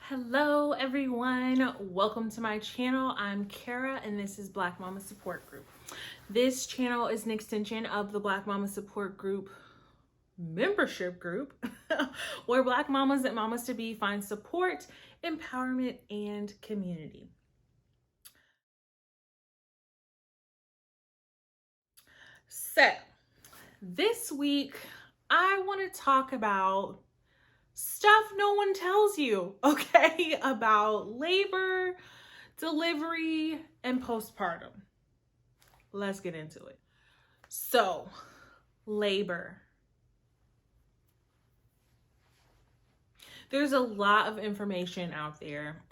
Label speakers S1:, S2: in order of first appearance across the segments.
S1: Hello everyone, welcome to my channel. I'm Kara and this is Black Mama Support Group. This channel is an extension of the Black Mama Support Group membership group where Black mamas and mamas to be find support, empowerment, and community. So this week I want to talk about stuff no one tells you, okay, about labor, delivery, and postpartum. Let's get into it. So, labor. There's a lot of information out there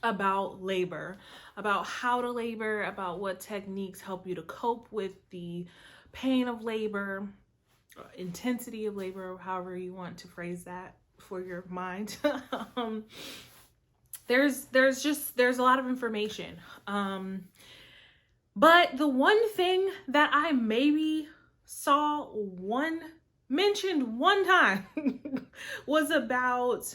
S1: about labor, about how to labor, about what techniques help you to cope with the pain of labor, intensity of labor, however you want to phrase that for your mind. There's a lot of information. But the one thing that I maybe saw mentioned one time was about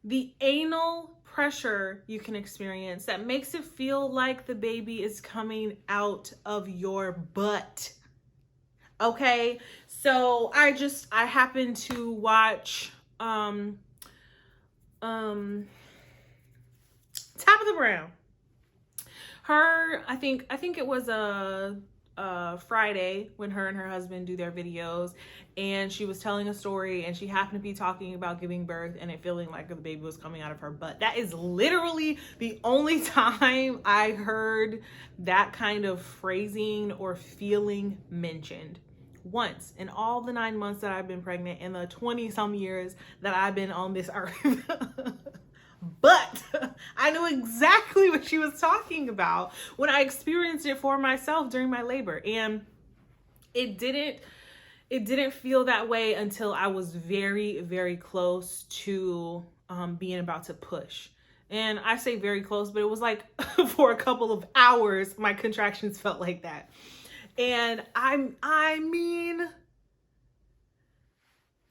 S1: the anal pressure you can experience that makes it feel like the baby is coming out of your butt. Okay, so I happened to watch Tabitha Brown. I think it was a Friday when her and her husband do their videos, and she was telling a story and she happened to be talking about giving birth and it feeling like the baby was coming out of her butt. That is literally the only time I heard that kind of phrasing or feeling mentioned. Once in all the 9 months that I've been pregnant and the 20 some years that I've been on this earth. But I knew exactly what she was talking about when I experienced it for myself during my labor. And it didn't feel that way until I was very, very close to being about to push. And I say very close, but it was like for a couple of hours, my contractions felt like that. And I mean,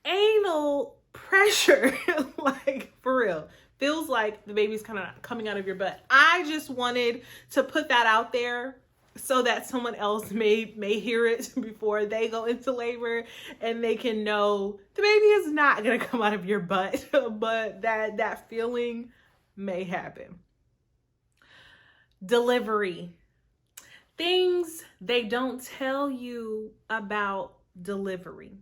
S1: anal pressure, like for real, feels like the baby's kind of coming out of your butt. I just wanted to put that out there so that someone else may hear it before they go into labor and they can know the baby is not gonna come out of your butt, but that feeling may happen. Delivery. Things they don't tell you about delivery.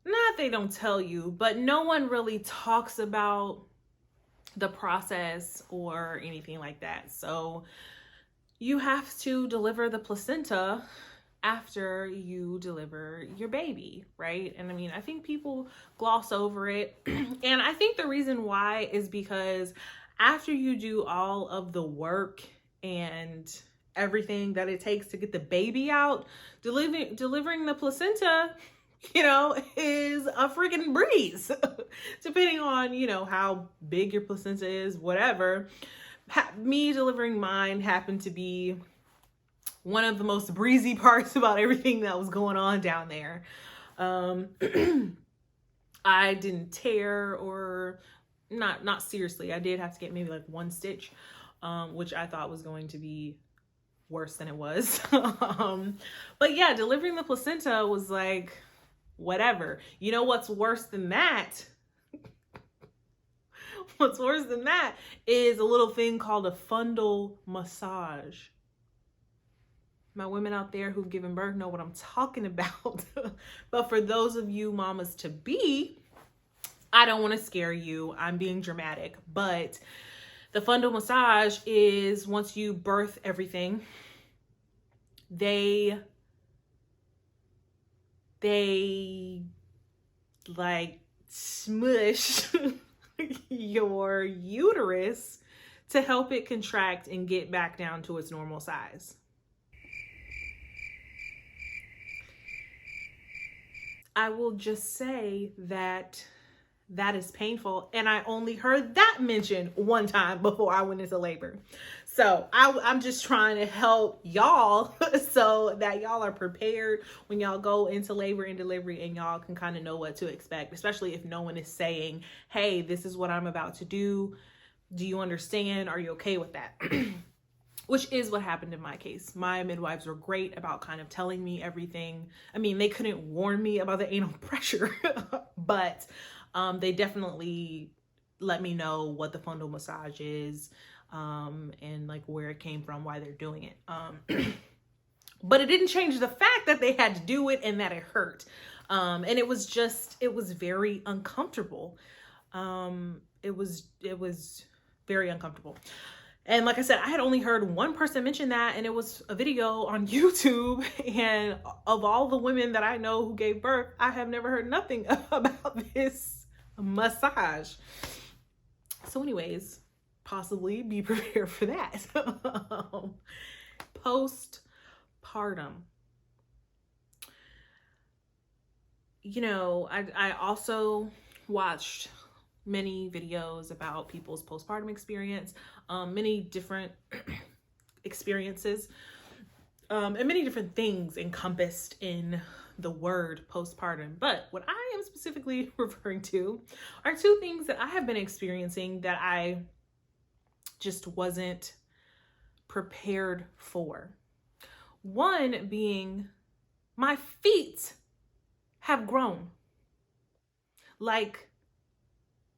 S1: Not they don't tell you, but no one really talks about the process or anything like that. So you have to deliver the placenta after you deliver your baby, right? And I mean, I think people gloss over it. And I think the reason why is because after you do all of the work and everything that it takes to get the baby out, delivering the placenta, is a freaking breeze, depending on, how big your placenta is, whatever. Me delivering mine happened to be one of the most breezy parts about everything that was going on down there. I didn't tear, or not seriously. I did have to get maybe like one stitch, which I thought was going to be worse than it was. But yeah, delivering the placenta was like, whatever. You know what's worse than that? What's worse than that is a little thing called a fundal massage. My women out there who've given birth know what I'm talking about. But for those of you mamas to be, I don't want to scare you. I'm being dramatic. But the fundal massage is once you birth everything, they like smush your uterus to help it contract and get back down to its normal size. I will just say that is painful, and I only heard that mentioned one time before I went into labor. So I'm just trying to help y'all so that y'all are prepared when y'all go into labor and delivery, and y'all can kind of know what to expect, especially if no one is saying, hey, this is what I'm about to do. Do you understand? Are you okay with that? Which is what happened in my case. My midwives were great about kind of telling me everything. I mean, they couldn't warn me about the anal pressure, but they definitely let me know what the fundal massage is, and like where it came from, why they're doing it. But it didn't change the fact that they had to do it and that it hurt. And it was very uncomfortable. It was very uncomfortable. And like I said, I had only heard one person mention that, and it was a video on YouTube. And of all the women that I know who gave birth, I have never heard nothing about this massage. So anyways, possibly be prepared for that. Postpartum. You know, I also watched many videos about people's postpartum experience, many different experiences, and many different things encompassed in the word postpartum. But what I am specifically referring to are two things that I have been experiencing that I just wasn't prepared for. One being my feet have grown like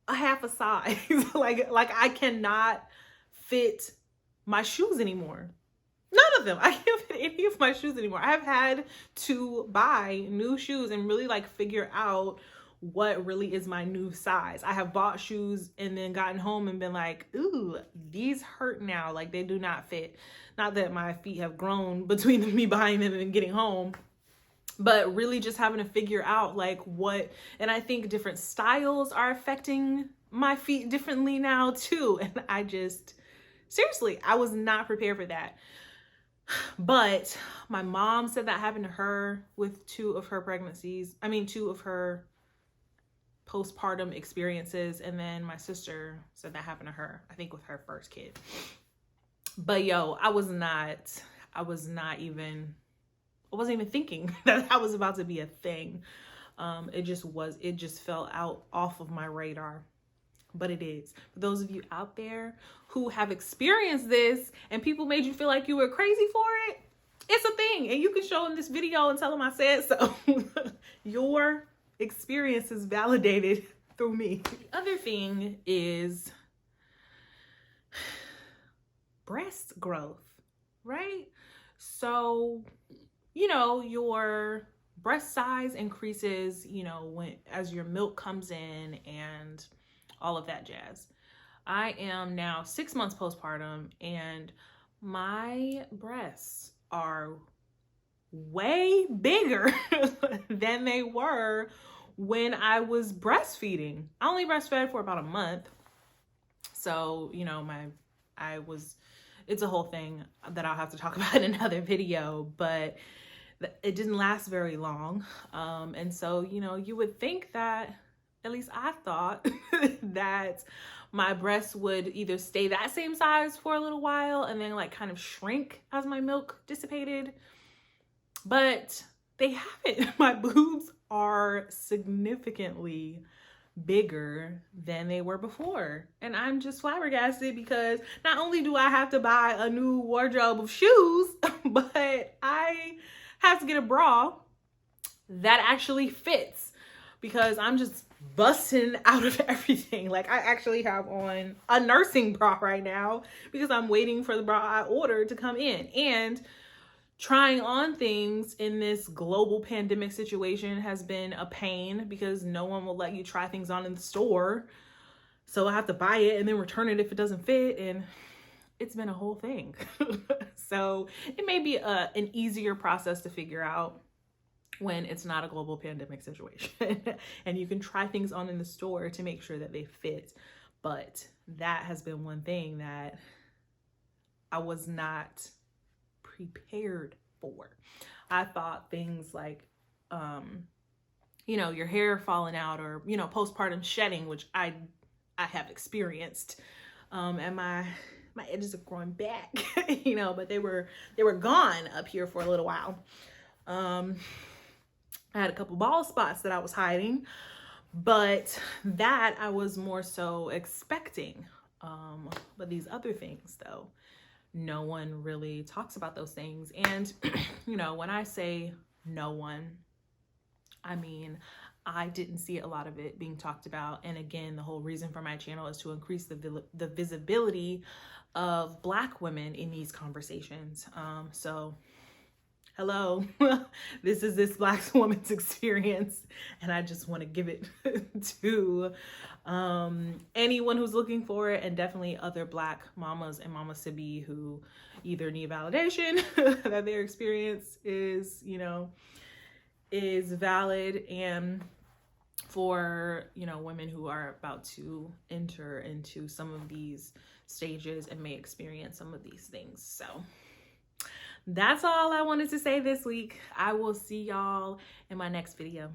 S1: a half a size. like I cannot fit my shoes anymore. None of them. I can't fit any of my shoes anymore. I've had to buy new shoes and really like figure out what really is my new size. I have bought shoes and then gotten home and been like, ooh, these hurt now. Like they do not fit. Not that my feet have grown between me buying them and getting home, but really just having to figure out like what, and I think different styles are affecting my feet differently now too. And I just, seriously, I was not prepared for that. But my mom said that happened to her with two of her postpartum experiences. And then my sister said that happened to her, I think with her first kid. But yo, I wasn't even thinking that that was about to be a thing. It just fell off of my radar, but it is. For those of you out there who have experienced this and people made you feel like you were crazy for it, it's a thing. And you can show in this video and tell them I said so. Your experience is validated through me. The other thing is breast growth, right? So, you know, your breast size increases, you know, as your milk comes in and all of that jazz. I am now 6 months postpartum and my breasts are way bigger than they were when I was breastfeeding. I only breastfed for about a month. So, you know, it's a whole thing that I'll have to talk about in another video, but it didn't last very long. And so, you know, you would think that, at least I thought that my breasts would either stay that same size for a little while and then like kind of shrink as my milk dissipated, but they haven't. My boobs are significantly bigger than they were before. And I'm just flabbergasted because not only do I have to buy a new wardrobe of shoes, but I have to get a bra that actually fits because I'm just busting out of everything. Like I actually have on a nursing bra right now because I'm waiting for the bra I ordered to come in. And trying on things in this global pandemic situation has been a pain because no one will let you try things on in the store. So I have to buy it and then return it if it doesn't fit. And it's been a whole thing. So it may be an easier process to figure out when it's not a global pandemic situation. And you can try things on in the store to make sure that they fit. But that has been one thing that I was not prepared for. I thought things like, you know, your hair falling out or, you know, postpartum shedding, which I have experienced. And my edges are growing back, you know, but they were gone up here for a little while. I had a couple bald spots that I was hiding, but that I was more so expecting. But these other things though, no one really talks about those things. And, you know, when I say no one, I mean, I didn't see a lot of it being talked about. And again, the whole reason for my channel is to increase the visibility of Black women in these conversations. So hello, this is this Black woman's experience, and I just want to give it to anyone who's looking for it, and definitely other Black mamas and mamas to be who either need validation that their experience is, you know, is valid, and for, you know, women who are about to enter into some of these stages and may experience some of these things. So that's all I wanted to say this week. I will see y'all in my next video.